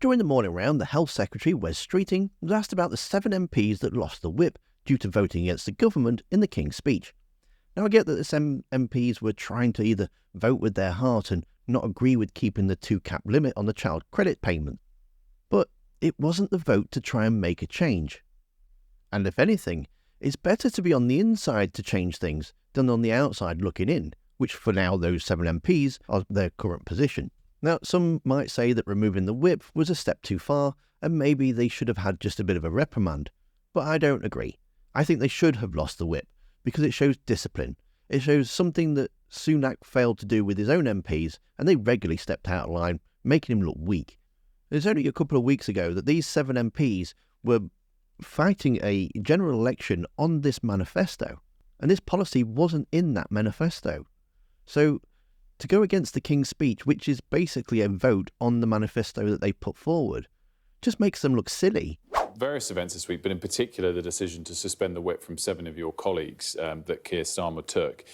During the morning round, the Health Secretary, Wez Streeting, was asked about the 7 MPs that lost the whip due to voting against the government in the King's Speech. Now, I get that the MPs were trying to either vote with their heart and not agree with keeping the 2-cap limit on the child credit payment, but it wasn't the vote to try and make a change. And if anything, it's better to be on the inside to change things than on the outside looking in, which for now those 7 MPs are their current position. Now, some might say that removing the whip was a step too far and maybe they should have had just a bit of a reprimand, but I don't agree. I think they should have lost the whip because it shows discipline. It shows something that Sunak failed to do with his own MPs, and they regularly stepped out of line, making him look weak. It's only a couple of weeks ago that these 7 MPs were fighting a general election on this manifesto, and this policy wasn't in that manifesto. So to go against the King's Speech, which is basically a vote on the manifesto that they put forward, just makes them look silly. Various events this week, but in particular the decision to suspend the whip from 7 of your colleagues that Keir Starmer took.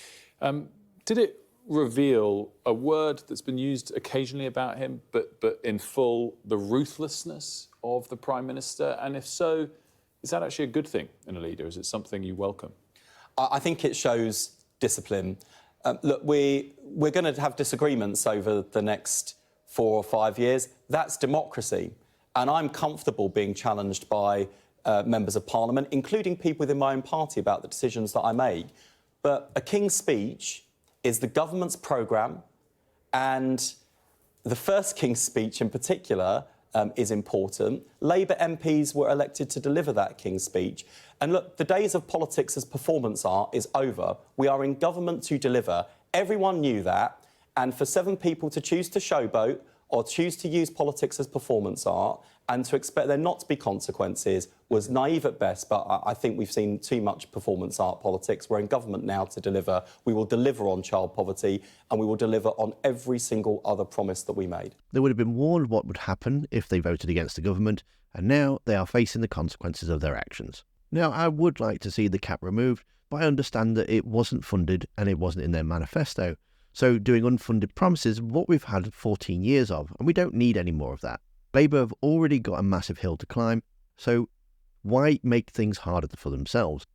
Did it reveal a word that's been used occasionally about him, but in full, the ruthlessness of the Prime Minister? And if so, is that actually a good thing in a leader? Is it something you welcome? I think it shows discipline. Look, we're going to have disagreements over the next 4 or 5 years. That's democracy. And I'm comfortable being challenged by members of Parliament, including people within my own party, about the decisions that I make. But a King's Speech is the government's programme, and the first King's Speech in particular is important. Labour MPs were elected to deliver that King's Speech. And look, the days of politics as performance art is over. We are in government to deliver. Everyone knew that. And for 7 people to choose to showboat or choose to use politics as performance art and to expect there not to be consequences was naive at best, but I think we've seen too much performance art politics. We're in government now to deliver. We will deliver on child poverty and we will deliver on every single other promise that we made. They would have been warned what would happen if they voted against the government, and now they are facing the consequences of their actions. Now, I would like to see the cap removed, but I understand that it wasn't funded and it wasn't in their manifesto. So doing unfunded promises is what we've had 14 years of, and we don't need any more of that. Labour have already got a massive hill to climb, so why make things harder for themselves?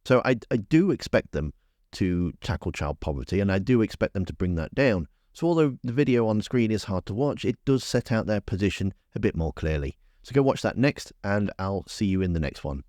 So I do expect them to tackle child poverty, and I do expect them to bring that down. So although the video on screen is hard to watch, it does set out their position a bit more clearly. So go watch that next, and I'll see you in the next one.